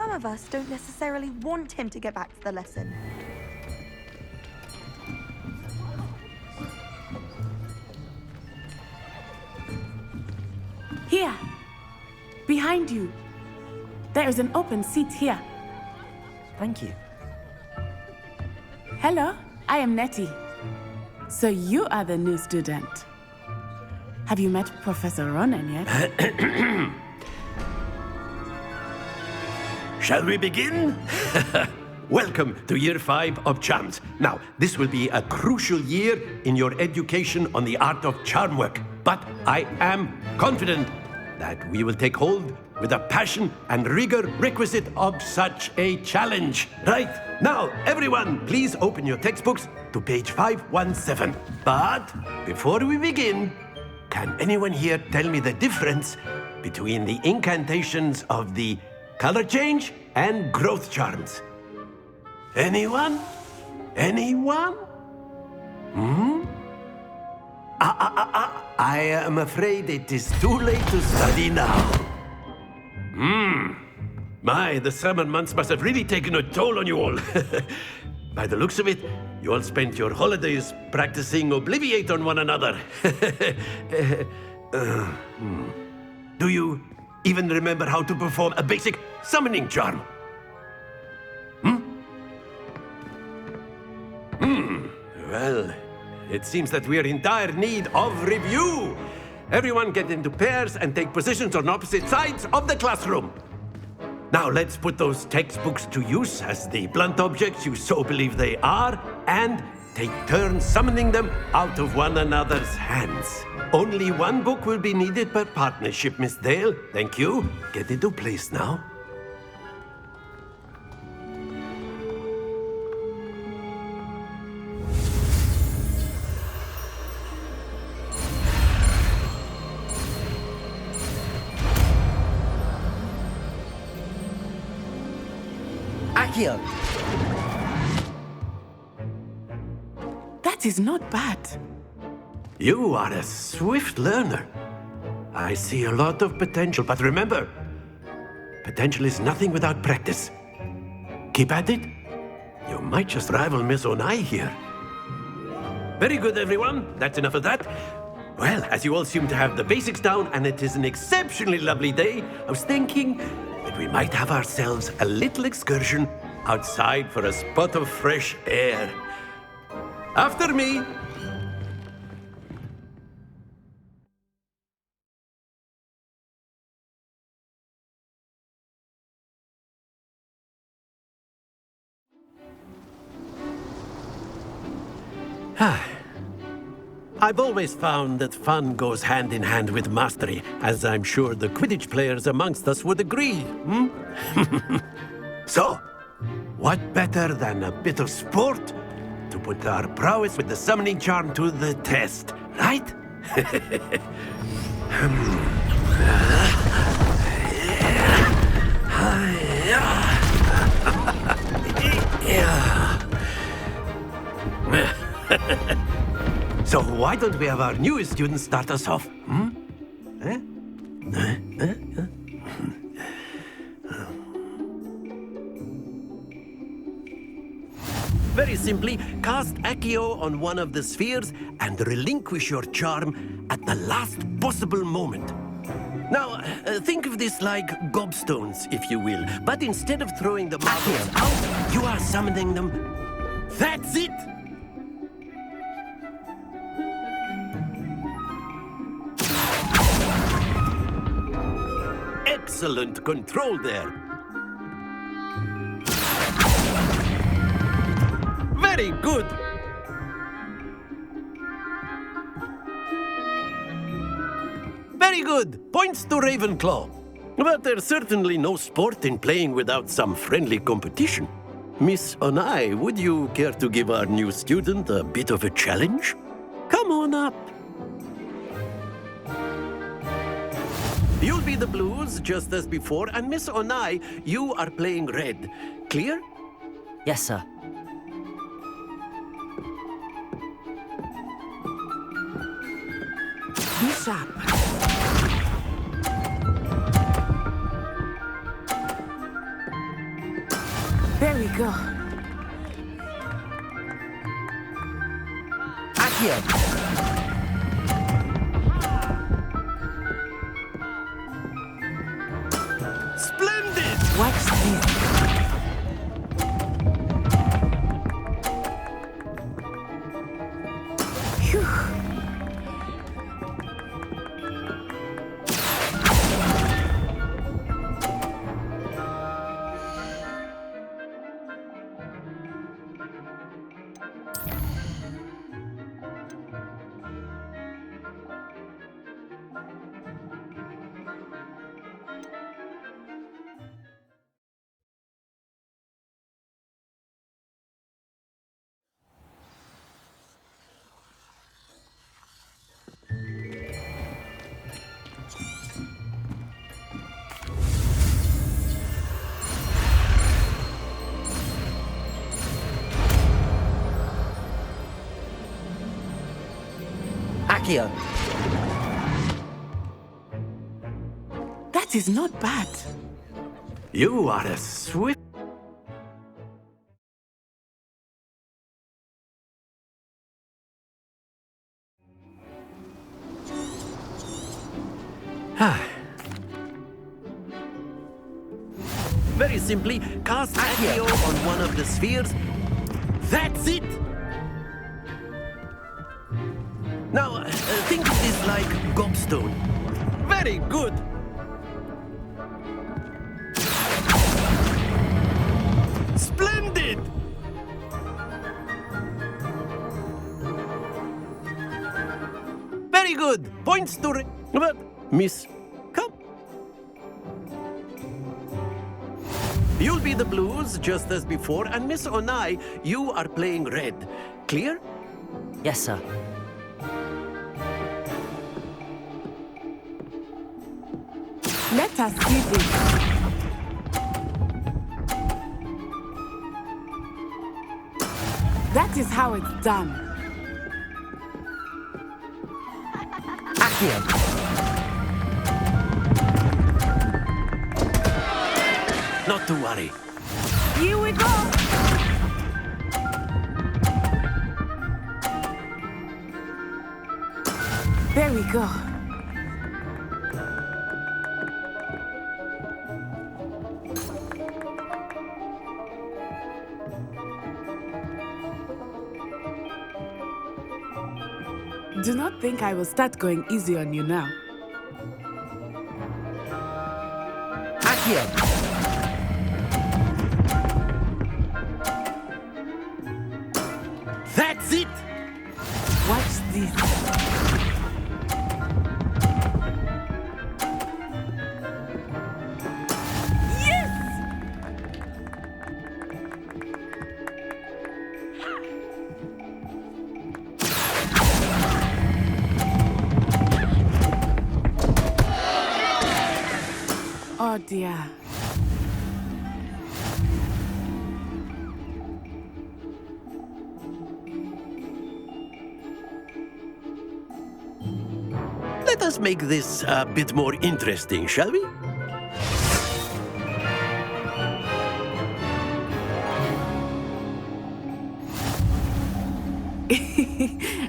some of us don't necessarily want him to get back to the lesson. Here, behind you. There is an open seat here. Thank you. Hello, I am Nettie. So you are the new student. Have you met Professor Ronan yet? Shall we begin? Welcome to Year 5 of Charms. Now, this will be a crucial year in your education on the art of charm work. But I am confident that we will take hold with the passion and rigor requisite of such a challenge. Right, now, everyone, please open your textbooks to page 517. But before we begin, can anyone here tell me the difference between the incantations of the color change and growth charms? Anyone? Anyone? I am afraid it is too late to study now. My, the summer months must have really taken a toll on you all. By the looks of it, you all spent your holidays practicing Obliviate on one another. Do you even remember how to perform a basic summoning charm? Well, it seems that we are in dire need of review. Everyone get into pairs and take positions on opposite sides of the classroom. Now let's put those textbooks to use as the blunt objects you so believe they are, and take turns summoning them out of one another's hands. Only one book will be needed per partnership, Miss Dale. Thank you. Get into place now. Accio! That is not bad. You are a swift learner. I see a lot of potential, but remember, potential is nothing without practice. Keep at it. You might just rival Miss Onai here. Very good, everyone. That's enough of that. Well, as you all seem to have the basics down, and it is an exceptionally lovely day, I was thinking that we might have ourselves a little excursion outside for a spot of fresh air. After me. I've always found that fun goes hand in hand with mastery, as I'm sure the Quidditch players amongst us would agree. So, what better than a bit of sport to put our prowess with the summoning charm to the test, right? So why don't we have our newest student start us off? Very simply, cast Accio on one of the spheres and relinquish your charm at the last possible moment. Now, think of this like gobstones, if you will, but instead of throwing the marbles out, you are summoning them. That's it! Excellent control there. Very good. Very good. Points to Ravenclaw. But there's certainly no sport in playing without some friendly competition. Miss Onai, would you care to give our new student a bit of a challenge? Come on up. You'll be the blues, just as before, and Miss Onai, you are playing red. Clear? Yes, sir. Be sharp. There we go. Accio. Splendid! Watch this. Phew. Accio. That is not bad. You are a swift... Very simply, cast Accio on one of the spheres. That's it! Now, think of this like gobstone. Very good! Splendid! Very good! Points to... But, Miss, come. You'll be the blues, just as before, and Miss Onai, you are playing red. Clear? Yes, sir. Let us see this. That is how it's done. Accio. Not to worry. Here we go. There we go. Do not think I will start going easy on you now. Accio. That's it! Watch this. Yes! Oh dear. Let us make this a bit more interesting, shall we?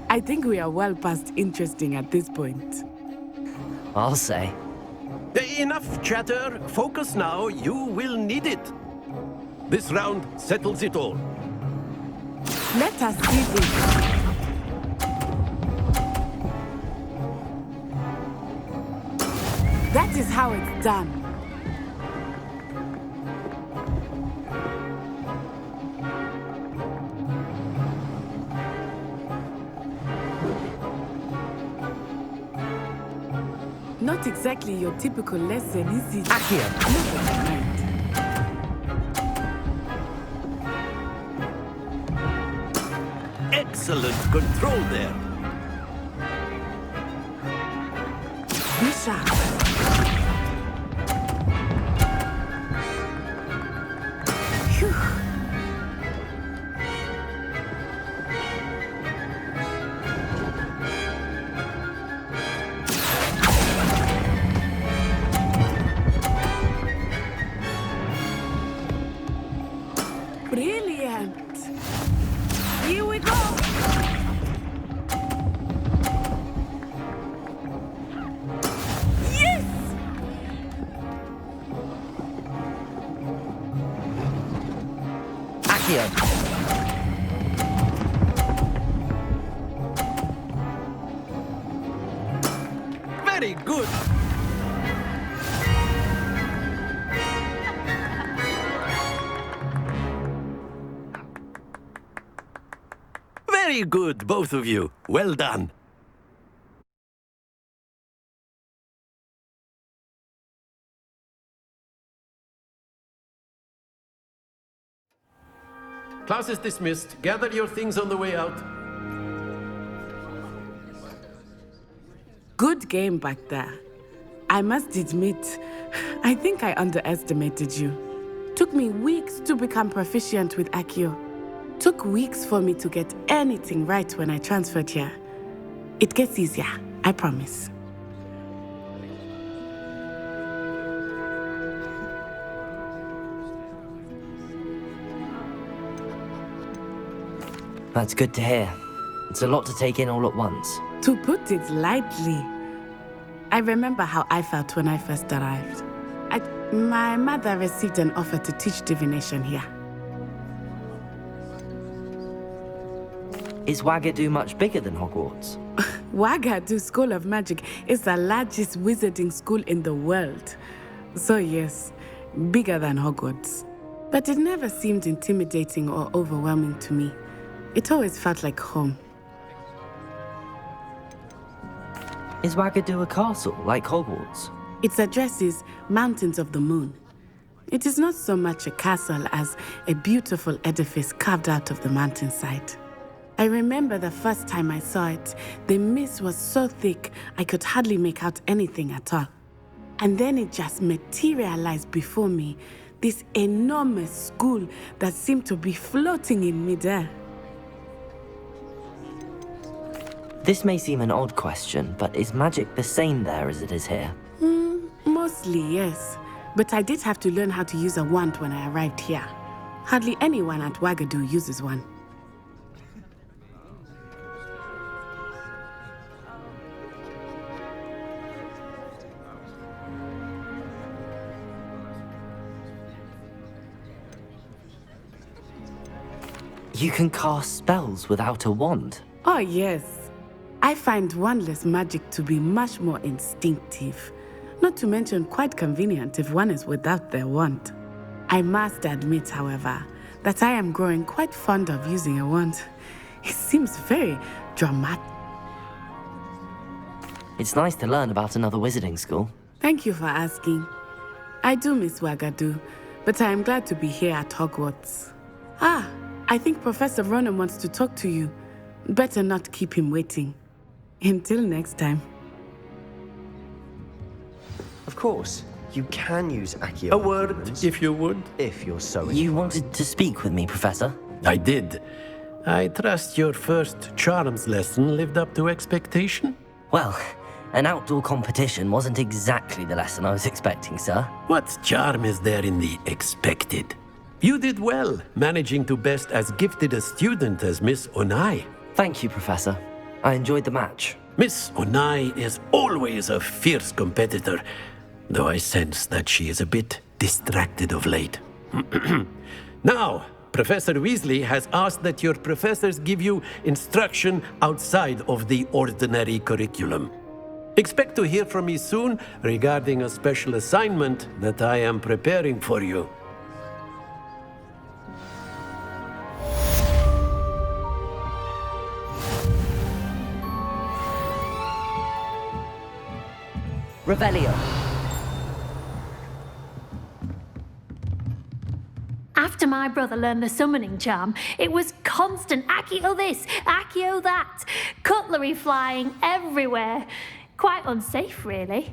I think we are well past interesting at this point. I'll say. Enough chatter. Focus now. You will need it. This round settles it all. Let us see this. That is how it's done. Not exactly your typical lesson, is it? Accio. Never mind. Excellent control there. Be sharp. Phew. Brilliant! Here we go! Yes! Accio! Very good. Very good, both of you. Well done. Class is dismissed. Gather your things on the way out. Good game back there. I must admit, I think I underestimated you. Took me weeks to become proficient with Accio. Took weeks for me to get anything right when I transferred here. It gets easier, I promise. That's good to hear. It's a lot to take in all at once. To put it lightly, I remember how I felt when I first arrived. My mother received an offer to teach divination here. Is Wagadu much bigger than Hogwarts? Wagadu School of Magic is the largest wizarding school in the world. So yes, bigger than Hogwarts. But it never seemed intimidating or overwhelming to me. It always felt like home. Is Wagadu a castle, like Hogwarts? Its address is Mountains of the Moon. It is not so much a castle as a beautiful edifice carved out of the mountainside. I remember the first time I saw it, the mist was so thick I could hardly make out anything at all. And then it just materialized before me, this enormous school that seemed to be floating in midair. This may seem an odd question, but is magic the same there as it is here? Mostly, yes. But I did have to learn how to use a wand when I arrived here. Hardly anyone at Wagadu uses one. You can cast spells without a wand. Oh, yes. I find wandless magic to be much more instinctive. Not to mention quite convenient if one is without their wand. I must admit, however, that I am growing quite fond of using a wand. It seems very dramatic. It's nice to learn about another wizarding school. Thank you for asking. I do miss Wagadu, but I am glad to be here at Hogwarts. I think Professor Ronan wants to talk to you. Better not keep him waiting. Until next time. Of course, you can use Accio. A word, if you would. If you're so You wanted to speak with me, Professor? I did. I trust your first charms lesson lived up to expectation? Well, an outdoor competition wasn't exactly the lesson I was expecting, sir. What charm is there in the expected? You did well, managing to best as gifted a student as Miss Onai. Thank you, Professor. I enjoyed the match. Miss Onai is always a fierce competitor, though I sense that she is a bit distracted of late. Now, Professor Weasley has asked that your professors give you instruction outside of the ordinary curriculum. Expect to hear from me soon regarding a special assignment that I am preparing for you. Revelio. After my brother learned the summoning charm, it was constant Accio this, Accio that, cutlery flying everywhere. Quite unsafe, really.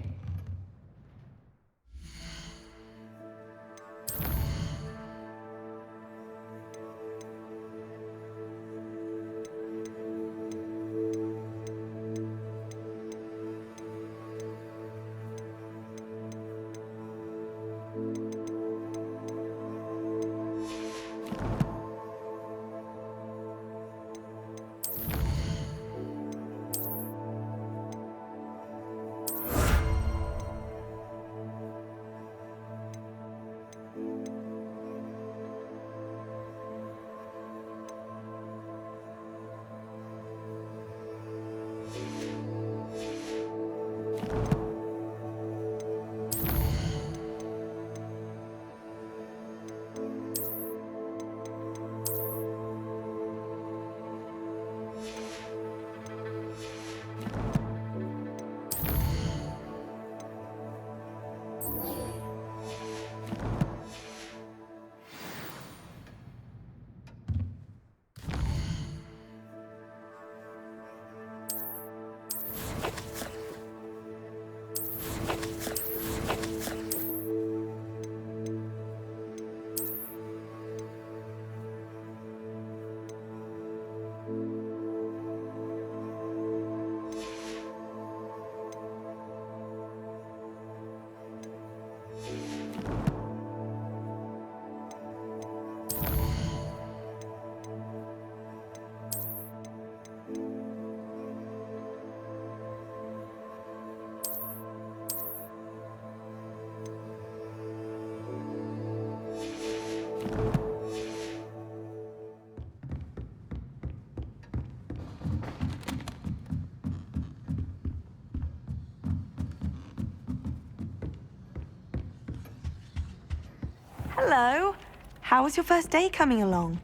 Hello. How was your first day coming along?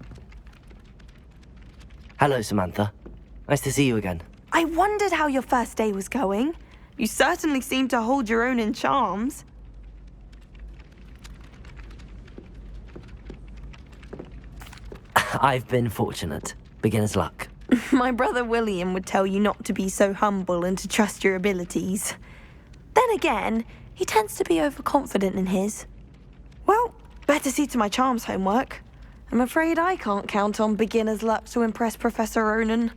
Hello, Samantha. Nice to see you again. I wondered how your first day was going. You certainly seem to hold your own in charms. I've been fortunate. Beginner's luck. My brother William would tell you not to be so humble and to trust your abilities. Then again, he tends to be overconfident in his. Well, better see to my charms homework. I'm afraid I can't count on beginner's luck to impress Professor Ronan.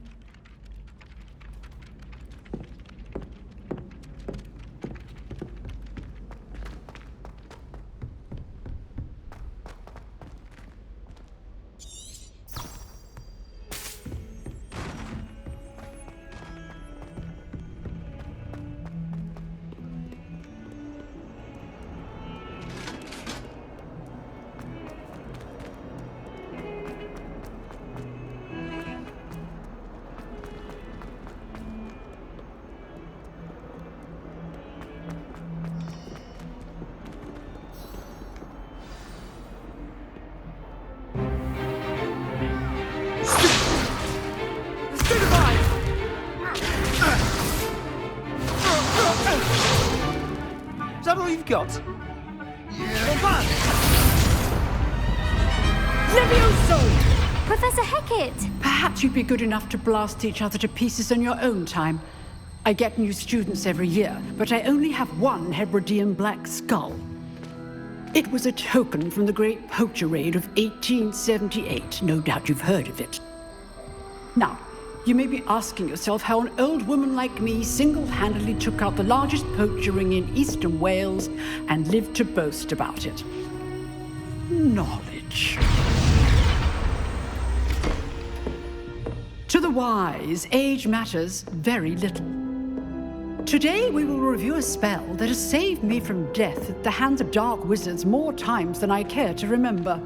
Is that all you've got? Levioso! Professor Hecat! Perhaps you'd be good enough to blast each other to pieces on your own time. I get new students every year, but I only have one Hebridean black skull. It was a token from the Great Poacher Raid of 1878. No doubt you've heard of it. Now, you may be asking yourself how an old woman like me single-handedly took out the largest poacher ring in eastern Wales and lived to boast about it. Knowledge. To the wise, age matters very little. Today we will review a spell that has saved me from death at the hands of dark wizards more times than I care to remember.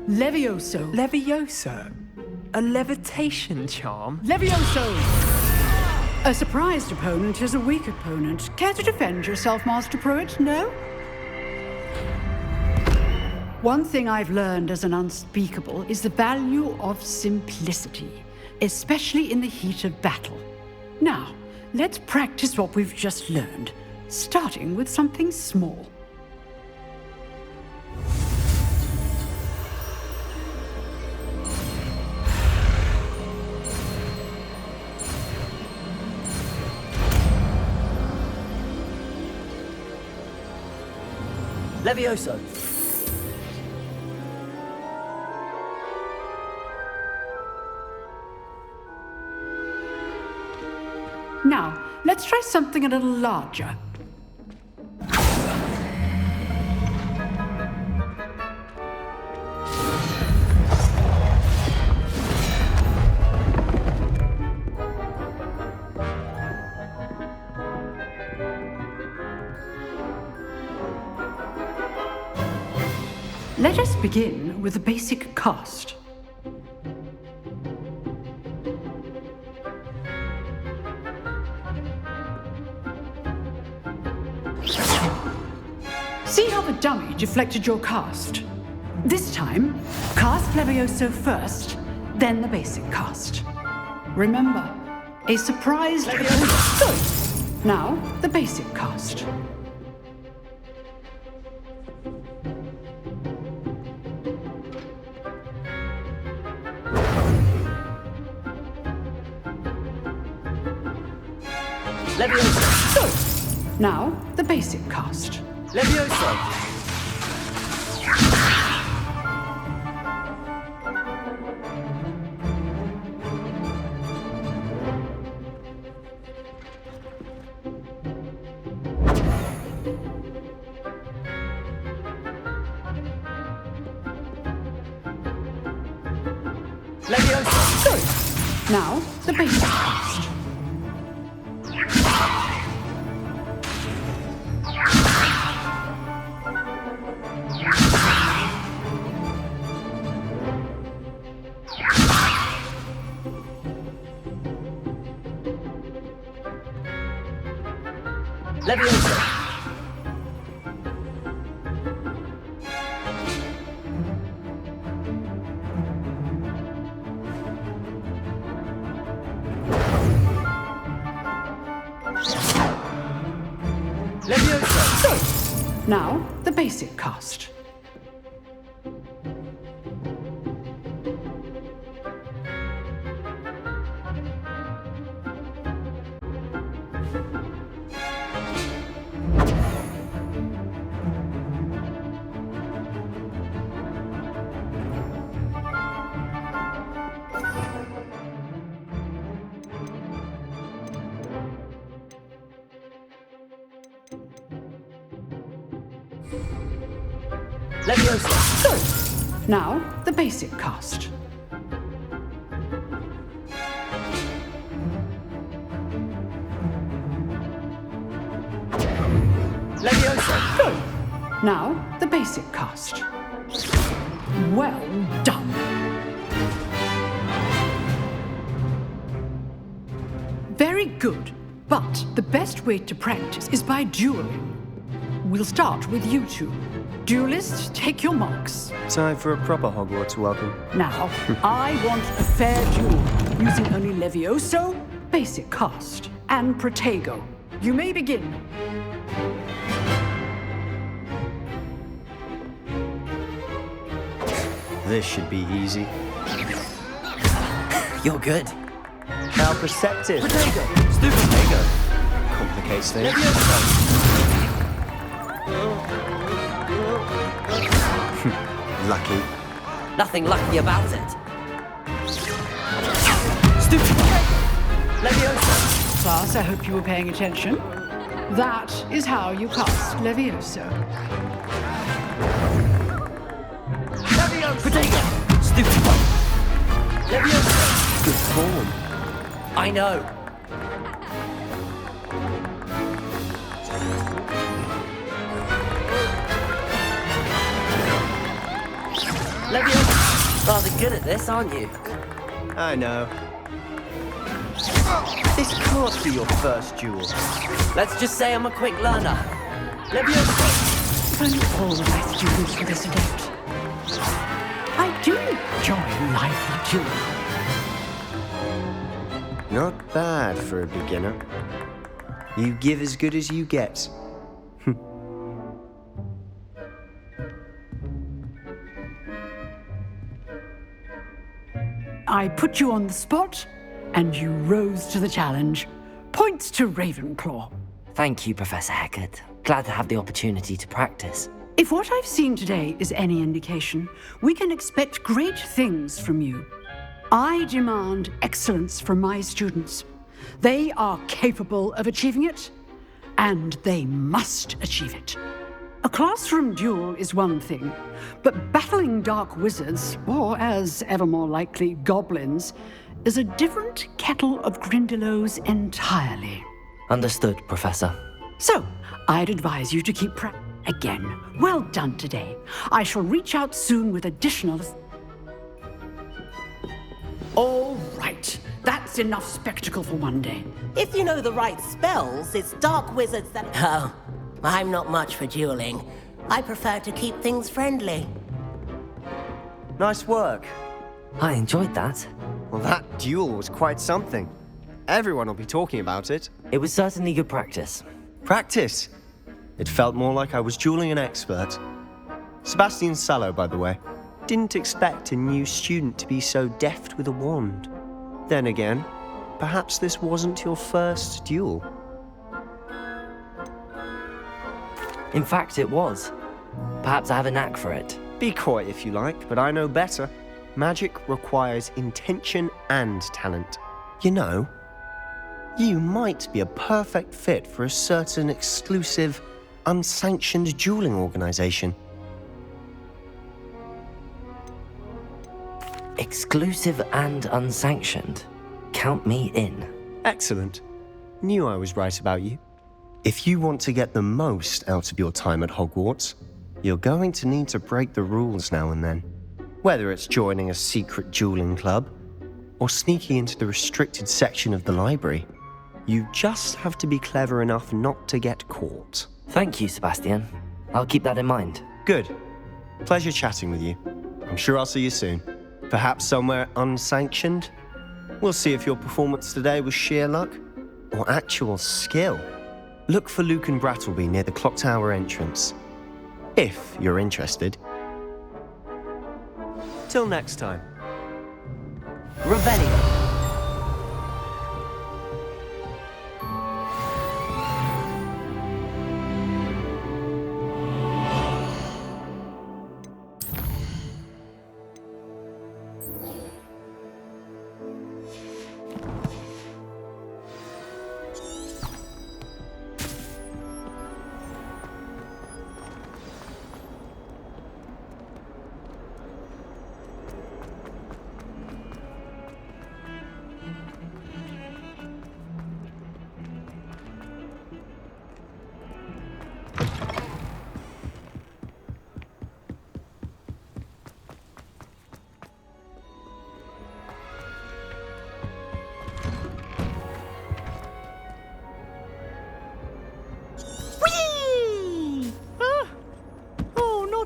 Levioso. Levioso? A levitation charm? Levioso! A surprised opponent is a weak opponent. Care to defend yourself, Master Pruitt? No? One thing I've learned as an unspeakable is the value of simplicity, especially in the heat of battle. Now, let's practice what we've just learned, starting with something small. Levioso! Now, let's try something a little larger. Let us begin with the basic cast. See how the dummy deflected your cast? This time, cast Levioso first, then the basic cast. Remember, a surprised... Good! Now, the basic cast. Levioso! Good! Now, the basic cast. Levioso! Levioso! Good! Now, the basic cast. Leviosa! Leviosa! Now, the basic cast. Leviosa! Good. Now, the basic cast. Leviosa! Good. Now, the basic cast. Well done. Very good. But the best way to practice is by dueling. We'll start with you two. Duelists, take your marks. Time for a proper Hogwarts welcome. Now, I want a fair duel, using only Levioso, basic cast, and Protego. You may begin. This should be easy. You're good. How perceptive. Protego! Stupid Complicates things. Lucky. Nothing lucky about it. Stupid! Leviosa! Class, I hope you were paying attention. That is how you cast Levioso. Leviosa! Protego! Stupid one! Leviosa! Good form. I know. Leviosa! Rather good at this, aren't you? I know. This can't be your first duel. Let's just say I'm a quick learner. Leviosa! If only all of my students were this adept. I do enjoy lively dueling. Not bad for a beginner. You give as good as you get. I put you on the spot, and you rose to the challenge. Points to Ravenclaw. Thank you, Professor Hecat. Glad to have the opportunity to practice. If what I've seen today is any indication, we can expect great things from you. I demand excellence from my students. They are capable of achieving it, and they must achieve it. A classroom duel is one thing, but battling dark wizards, or as ever more likely, goblins, is a different kettle of Grindylows entirely. Understood, Professor. So, I'd advise you to keep again. Well done today. I shall reach out soon with additional... All right. That's enough spectacle for one day. If you know the right spells, it's dark wizards that... Oh, I'm not much for dueling. I prefer to keep things friendly. Nice work. I enjoyed that. Well, that duel was quite something. Everyone will be talking about it. It was certainly good practice. Practice? It felt more like I was dueling an expert. Sebastian Sallow, by the way. Didn't expect a new student to be so deft with a wand. Then again, perhaps this wasn't your first duel. In fact, it was. Perhaps I have a knack for it. Be coy if you like, but I know better. Magic requires intention and talent. You know, you might be a perfect fit for a certain exclusive, unsanctioned dueling organization. Exclusive and unsanctioned. Count me in. Excellent. Knew I was right about you. If you want to get the most out of your time at Hogwarts, you're going to need to break the rules now and then. Whether it's joining a secret dueling club, or sneaking into the restricted section of the library. You just have to be clever enough not to get caught. Thank you, Sebastian. I'll keep that in mind. Good. Pleasure chatting with you. I'm sure I'll see you soon. Perhaps somewhere unsanctioned? We'll see if your performance today was sheer luck or actual skill. Look for Luke and Brattleby near the clock tower entrance. If you're interested. Till next time. Revelio.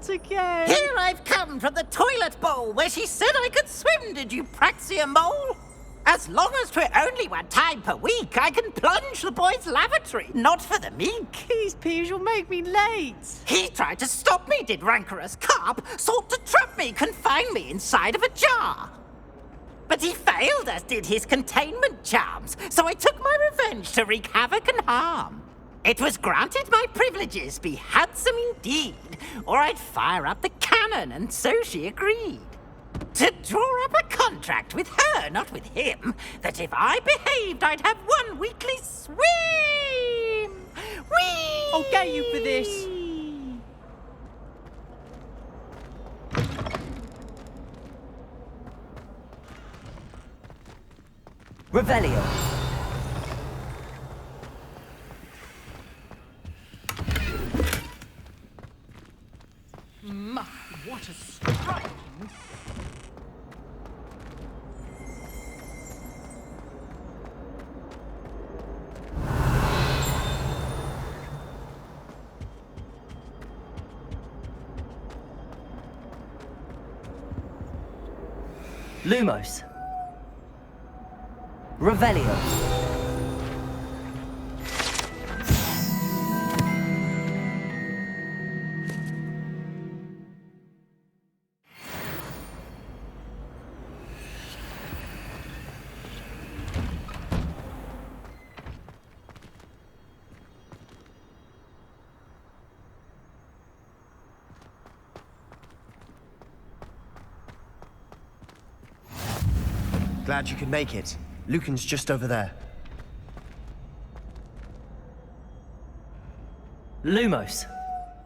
Again. Here I've come from the toilet bowl where she said I could swim, did you praxia mole? As long as 'twere only one time per week, I can plunge the boy's lavatory, not for the meek. These peas will make me late. He tried to stop me, did rancorous carp, sought to trap me, confine me inside of a jar. But he failed, as did his containment charms, so I took my revenge to wreak havoc and harm. It was granted my privileges be handsome indeed, or I'd fire up the cannon, and so she agreed. To draw up a contract with her, not with him, that if I behaved, I'd have one weekly swim! Whee! I'll get you for this. Revelio. What a striking... Lumos. Revelio. Glad you could make it. Lucan's just over there. Lumos.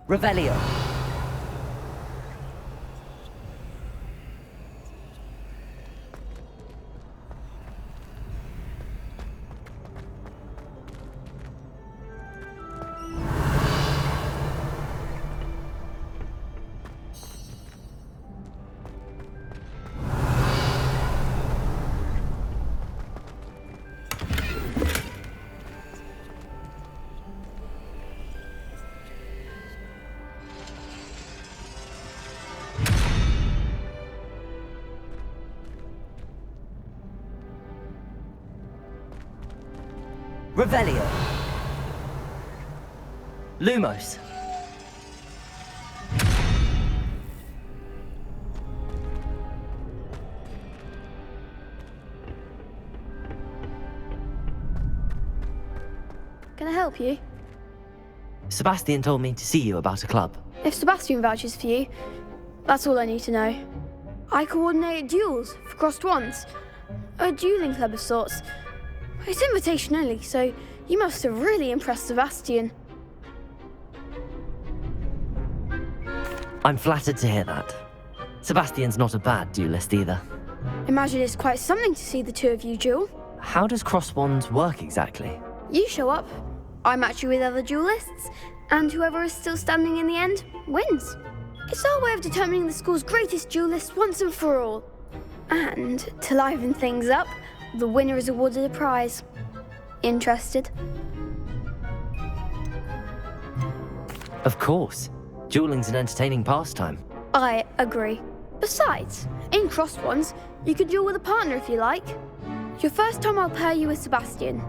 Revelio. Revelio. Lumos. Can I help you? Sebastian told me to see you about a club. If Sebastian vouches for you, that's all I need to know. I coordinate duels for crossed wands. A dueling club of sorts. It's invitation only, so you must have really impressed Sebastian. I'm flattered to hear that. Sebastian's not a bad duelist either. Imagine it's quite something to see the two of you duel. How does crosswands work exactly? You show up, I match you with other duelists, and whoever is still standing in the end wins. It's our way of determining the school's greatest duelist once and for all. And to liven things up, the winner is awarded a prize. Interested? Of course. Dueling's an entertaining pastime. I agree. Besides, in crossed ones, you could duel with a partner if you like. Your first time I'll pair you with Sebastian.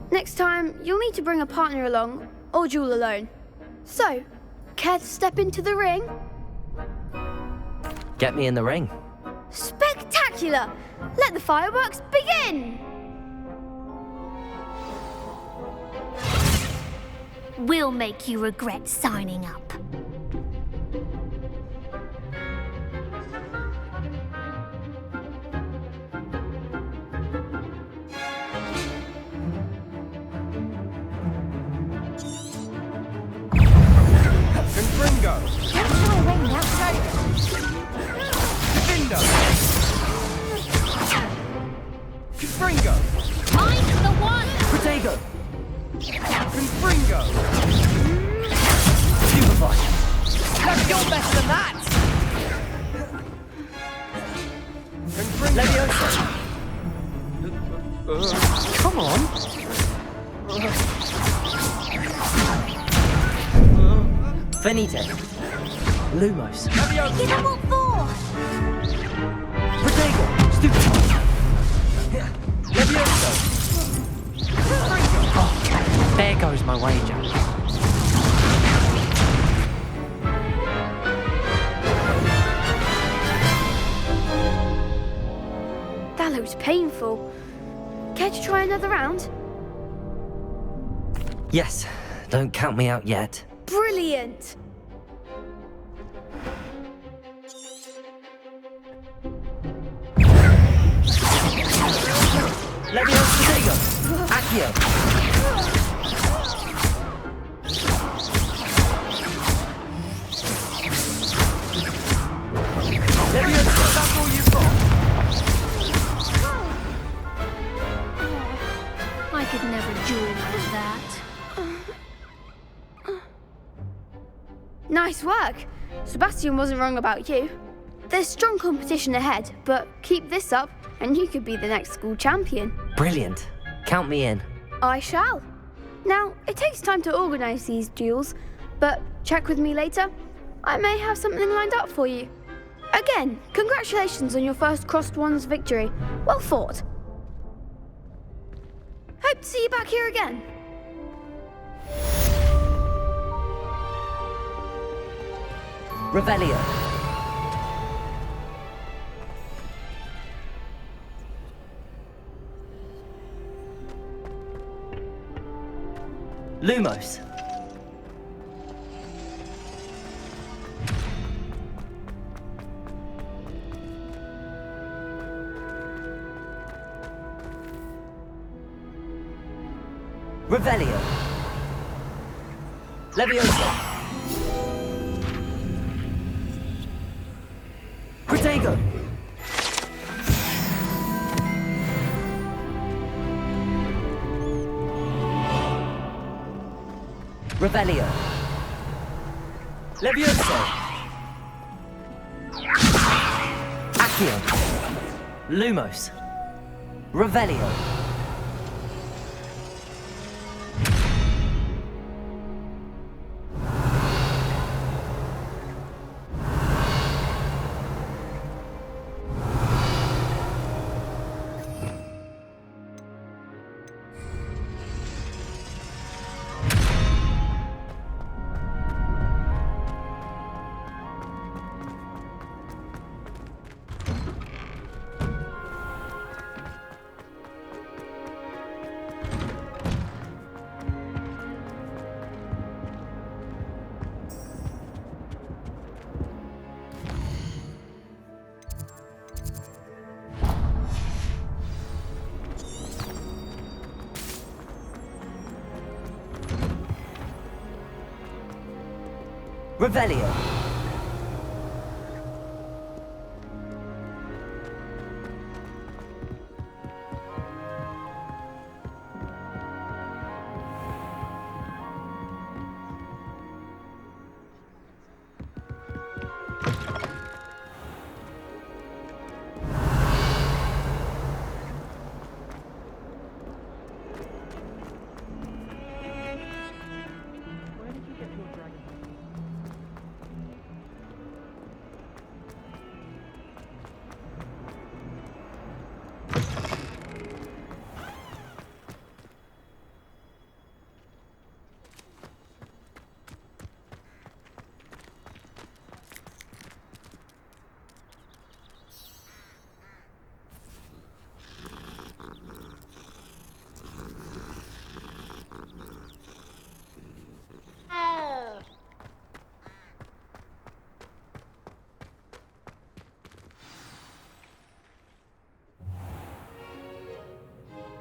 Next time, you'll need to bring a partner along, or duel alone. So, care to step into the ring? Get me in the ring. Spectacular! Let the fireworks begin! We'll make you regret signing up. Confringo! Defender! Confringo! Mind the one! Protego! Confringo! Stupefy! Look, you're better than that! Confringo! Leviosa! Come on! Venite! Lumos! Leviosa! Give them what for! Protego! Stupefy! Leviosa! There goes my wager. That looks painful. Care to try another round? Yes, don't count me out yet. Brilliant! Leviosa Protego! Accio! Leviosa! That's all you've got? I could never duel like that. Nice work! Sebastian wasn't wrong about you. There's strong competition ahead, but keep this up and you could be the next school champion. Brilliant. Count me in. I shall. Now, it takes time to organise these duels, but check with me later. I may have something lined up for you. Again, congratulations on your first Crossed Ones victory. Well fought. Hope to see you back here again. Revelio. Lumos. Revelio. Leviosa. Protego. Revelio. Leviosa. Accio. Lumos. Revelio. Revelio.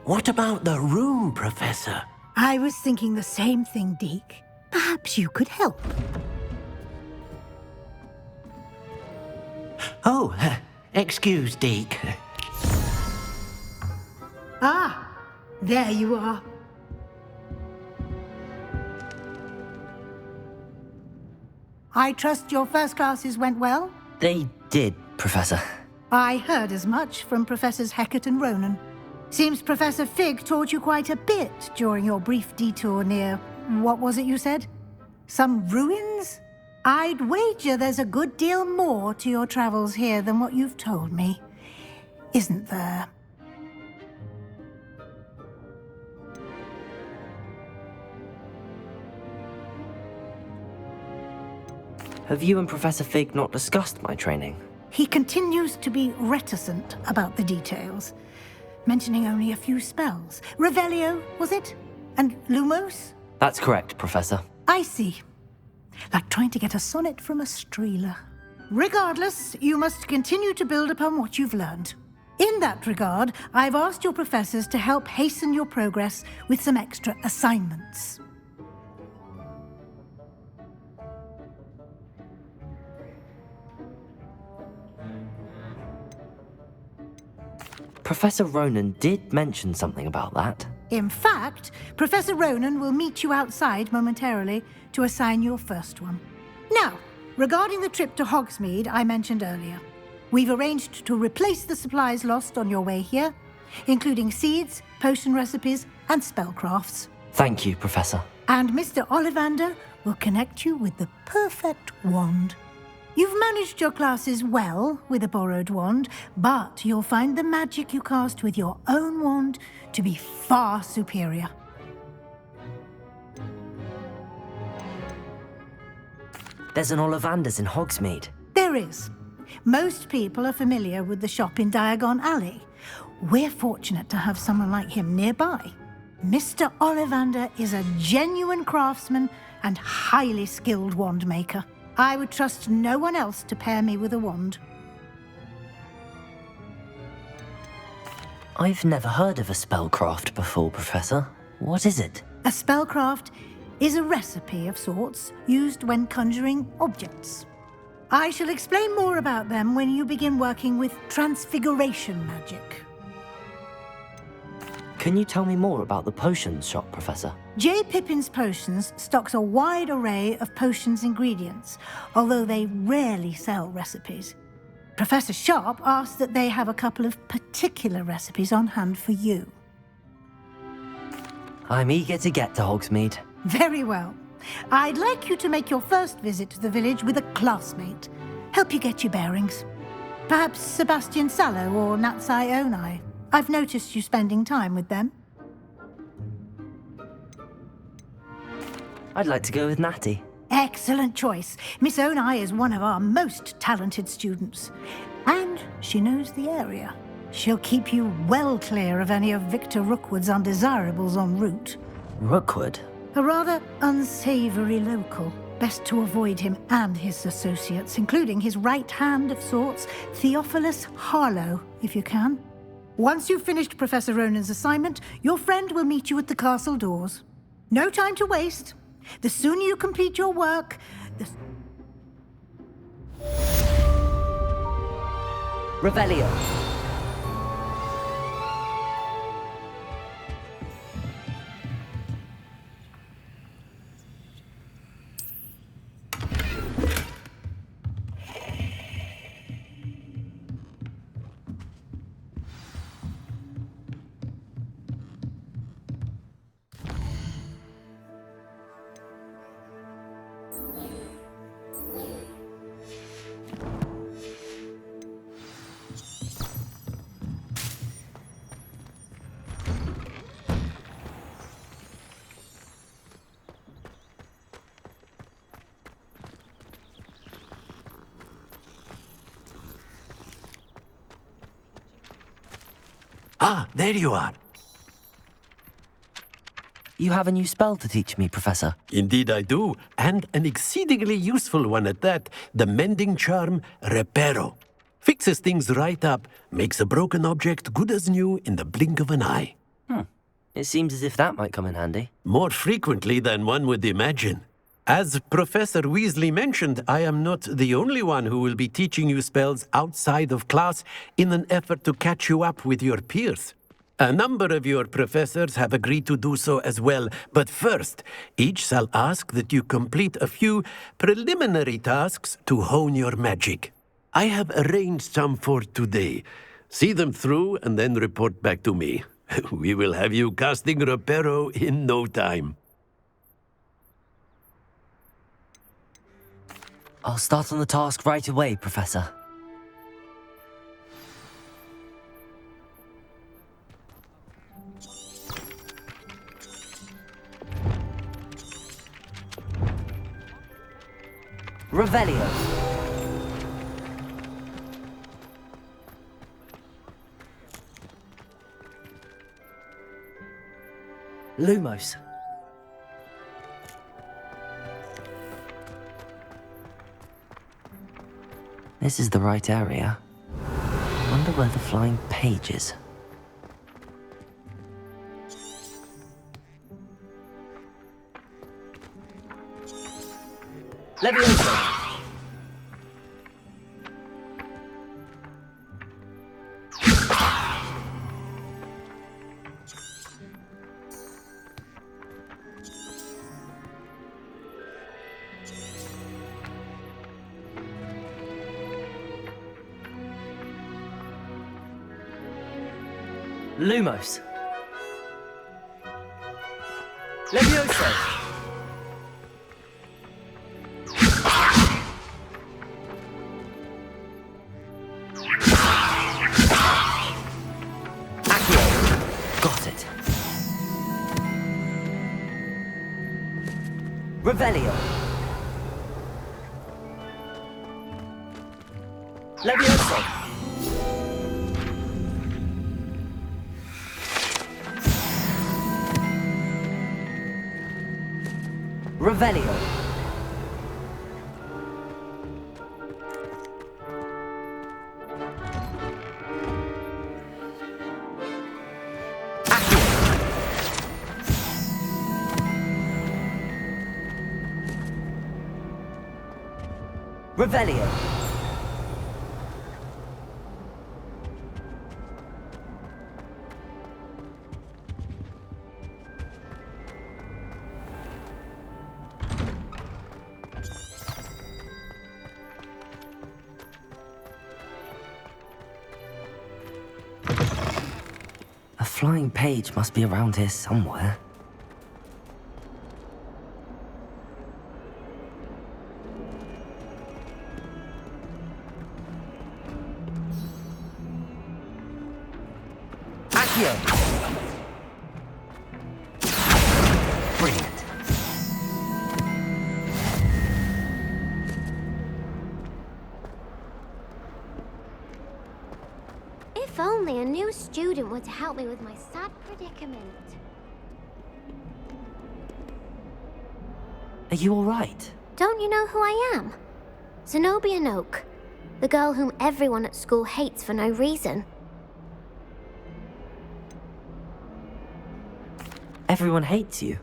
What about the room, Professor? I was thinking the same thing, Deke. Perhaps you could help. Oh, excuse, Deke. Ah, there you are. I trust your first classes went well? They did, Professor. I heard as much from Professors Hecat and Ronan. Seems Professor Fig taught you quite a bit during your brief detour near... what was it you said? Some ruins? I'd wager there's a good deal more to your travels here than what you've told me. Isn't there? Have you and Professor Fig not discussed my training? He continues to be reticent about the details, mentioning only a few spells. Revelio, was it? And Lumos? That's correct, Professor. I see. Like trying to get a sonnet from a streeler. Regardless, you must continue to build upon what you've learned. In that regard, I've asked your professors to help hasten your progress with some extra assignments. Professor Ronan did mention something about that. In fact, Professor Ronan will meet you outside momentarily to assign your first one. Now, regarding the trip to Hogsmeade I mentioned earlier, we've arranged to replace the supplies lost on your way here, including seeds, potion recipes, and spellcrafts. Thank you, Professor. And Mr. Ollivander will connect you with the perfect wand. You've managed your classes well with a borrowed wand, but you'll find the magic you cast with your own wand to be far superior. There's an Ollivander's in Hogsmeade. There is. Most people are familiar with the shop in Diagon Alley. We're fortunate to have someone like him nearby. Mr. Ollivander is a genuine craftsman and highly skilled wand maker. I would trust no one else to pair me with a wand. I've never heard of a spellcraft before, Professor. What is it? A spellcraft is a recipe of sorts used when conjuring objects. I shall explain more about them when you begin working with transfiguration magic. Can you tell me more about the potions shop, Professor? J. Pippin's Potions stocks a wide array of potions ingredients, although they rarely sell recipes. Professor Sharp asked that they have a couple of particular recipes on hand for you. I'm eager to get to Hogsmeade. Very well. I'd like you to make your first visit to the village with a classmate. Help you get your bearings. Perhaps Sebastian Sallow or Natsai Onai. I've noticed you spending time with them. I'd like to go with Natty. Excellent choice. Miss Onai is one of our most talented students. And she knows the area. She'll keep you well clear of any of Victor Rookwood's undesirables en route. Rookwood? A rather unsavory local. Best to avoid him and his associates, including his right hand of sorts, Theophilus Harlow, if you can. Once you've finished Professor Ronan's assignment, your friend will meet you at the castle doors. No time to waste. The sooner you complete your work, the... Revelio. Ah, there you are. You have a new spell to teach me, Professor. Indeed I do, and an exceedingly useful one at that. The mending charm, Reparo. Fixes things right up, makes a broken object good as new in the blink of an eye. It seems as if that might come in handy. More frequently than one would imagine. As Professor Weasley mentioned, I am not the only one who will be teaching you spells outside of class in an effort to catch you up with your peers. A number of your professors have agreed to do so as well, but first, each shall ask that you complete a few preliminary tasks to hone your magic. I have arranged some for today. See them through and then report back to me. We will have you casting Reparo in no time. I'll start on the task right away, Professor. Revelio. Lumos. This is the right area. Wonder where the flying page is. Leviosa. Lumos. Leviosa. Got it. Revelio. Leviosa. Revelio. Revelio. A flying page must be around here somewhere. Brilliant. If only a new student were to help me with my sad predicament. Are you all right? Don't you know who I am? Zenobia Noak, the girl whom everyone at school hates for no reason. Everyone hates you.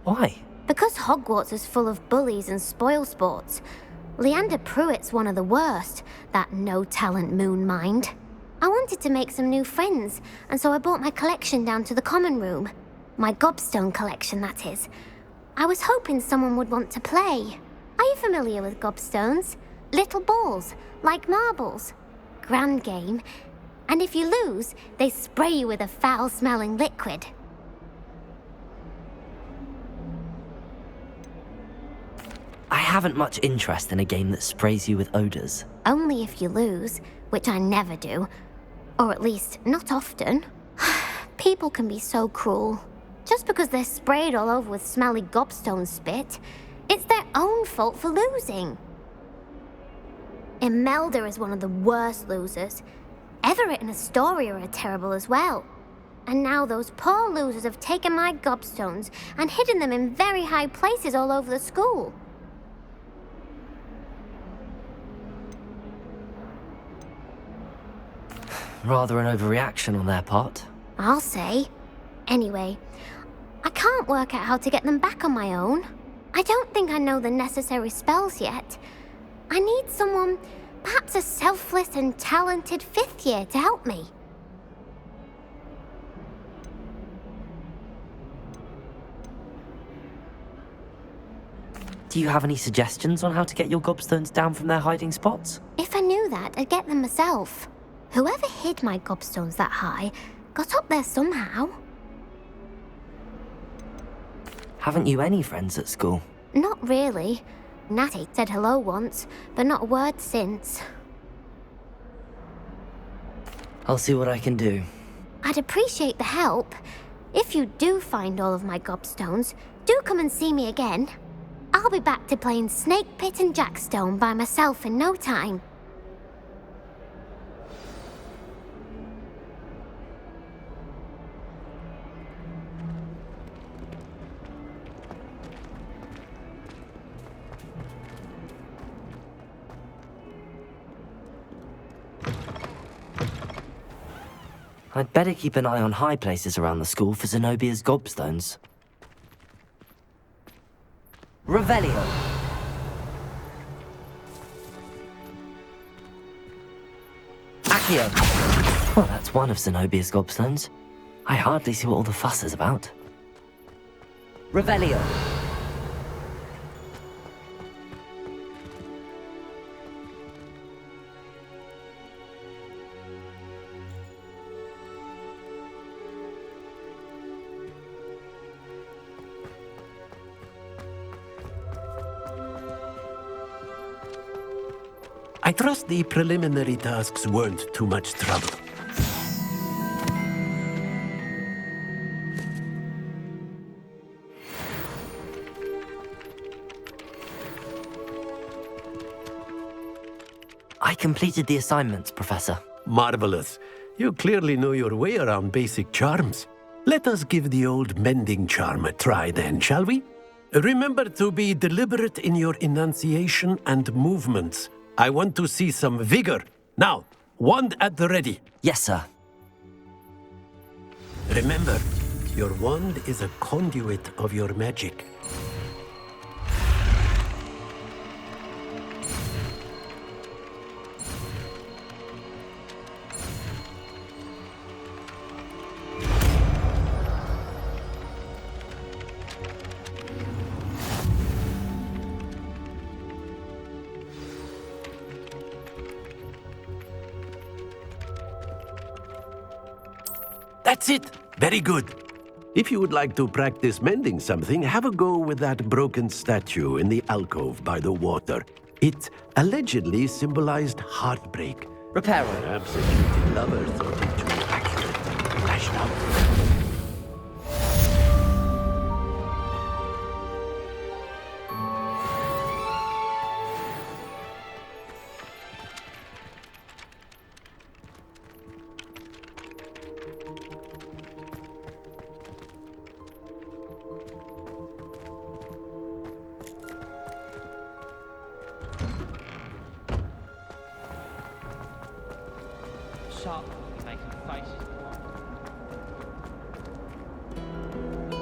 Why? Because Hogwarts is full of bullies and spoilsports. Leander Pruitt's one of the worst, that no-talent moon mind. I wanted to make some new friends, and so I brought my collection down to the common room. My gobstone collection, that is. I was hoping someone would want to play. Are you familiar with gobstones? Little balls, like marbles. Grand game. And if you lose, they spray you with a foul-smelling liquid. I haven't much interest in a game that sprays you with odors. Only if you lose, which I never do. Or at least, not often. People can be so cruel. Just because they're sprayed all over with smelly gobstone spit, it's their own fault for losing. Imelda is one of the worst losers. Everett and Astoria are terrible as well. And now those poor losers have taken my gobstones and hidden them in very high places all over the school. Rather an overreaction on their part. I'll say. Anyway, I can't work out how to get them back on my own. I don't think I know the necessary spells yet. I need someone, perhaps a selfless and talented 5th year to help me. Do you have any suggestions on how to get your gobstones down from their hiding spots? If I knew that, I'd get them myself. Whoever hid my gobstones that high got up there somehow. Haven't you any friends at school? Not really. Natty said hello once, but not a word since. I'll see what I can do. I'd appreciate the help. If you do find all of my gobstones, do come and see me again. I'll be back to playing Snake Pit and Jackstone by myself in no time. I'd better keep an eye on high places around the school for Zenobia's gobstones. Revelio! Accio! Well, that's one of Zenobia's gobstones. I hardly see what all the fuss is about. Revelio! I trust the preliminary tasks weren't too much trouble. I completed the assignments, Professor. Marvelous. You clearly know your way around basic charms. Let us give the old mending charm a try then, shall we? Remember to be deliberate in your enunciation and movements. I want to see some vigor. Now, wand at the ready. Yes, sir. Remember, your wand is a conduit of your magic. That's it! Very good. If you would like to practice mending something, have a go with that broken statue in the alcove by the water. It allegedly symbolized heartbreak. Repair. Perhaps a cutie lover thought it too accurate. Lashed out.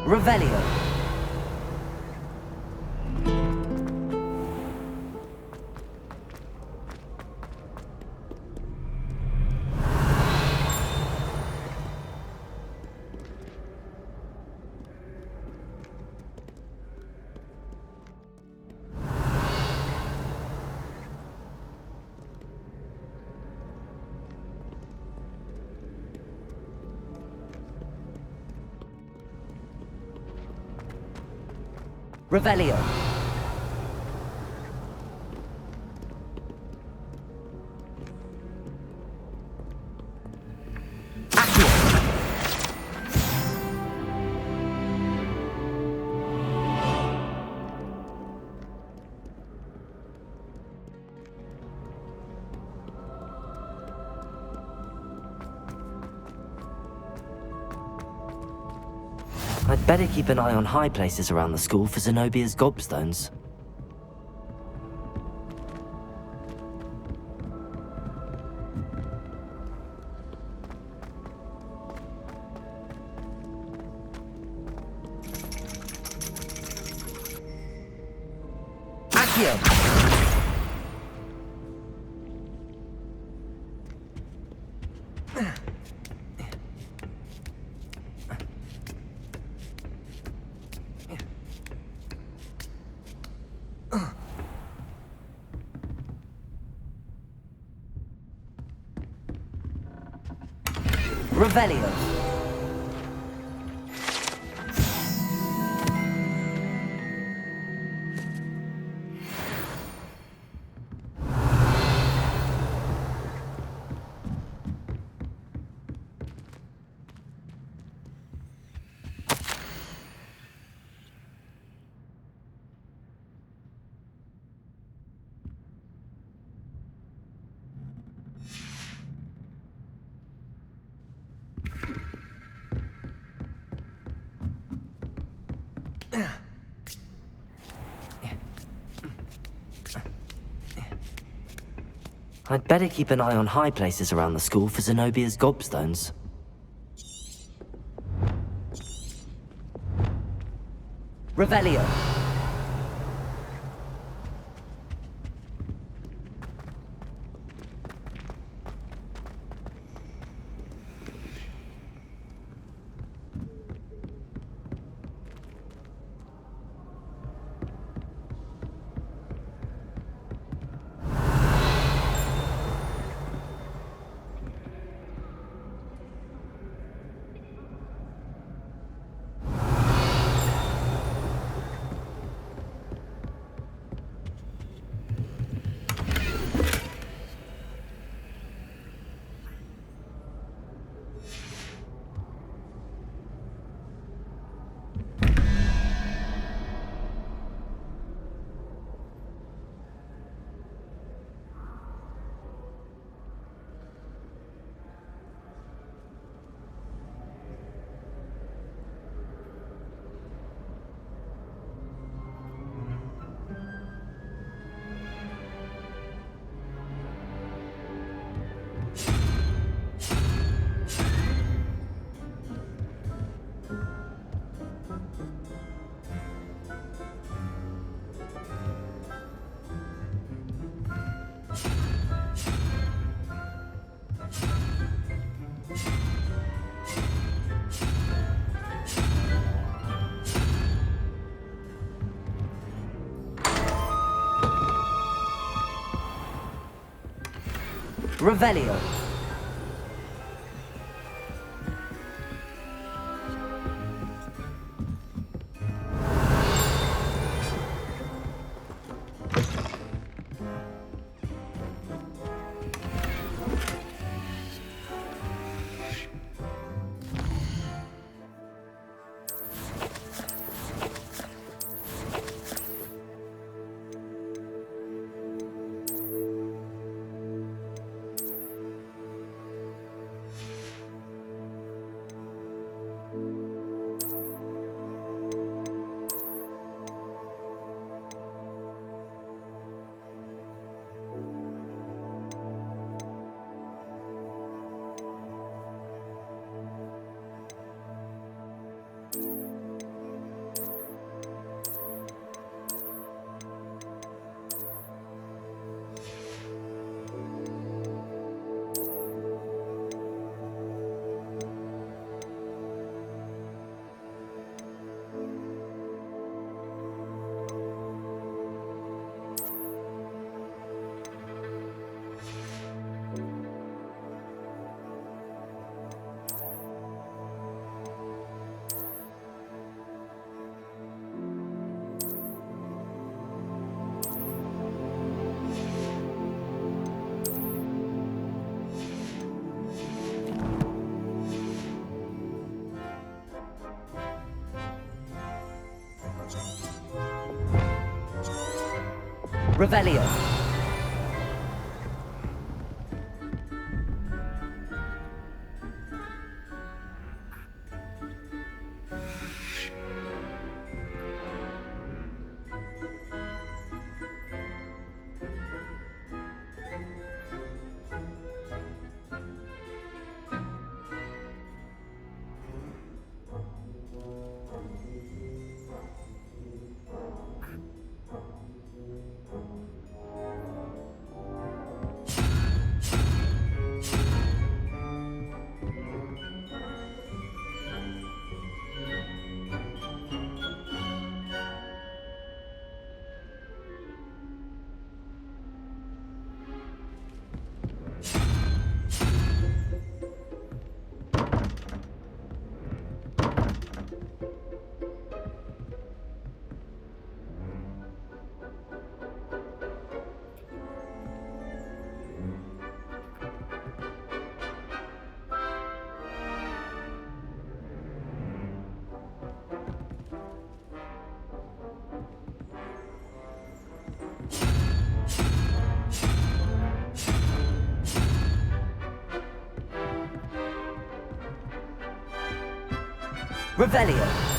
Revelio. Revelio. I'd better keep an eye on high places around the school for Zenobia's gobstones. Accio! Revelio. I'd better keep an eye on high places around the school for Zenobia's gobstones. Revelio. Revelio. Revelio. Revelio.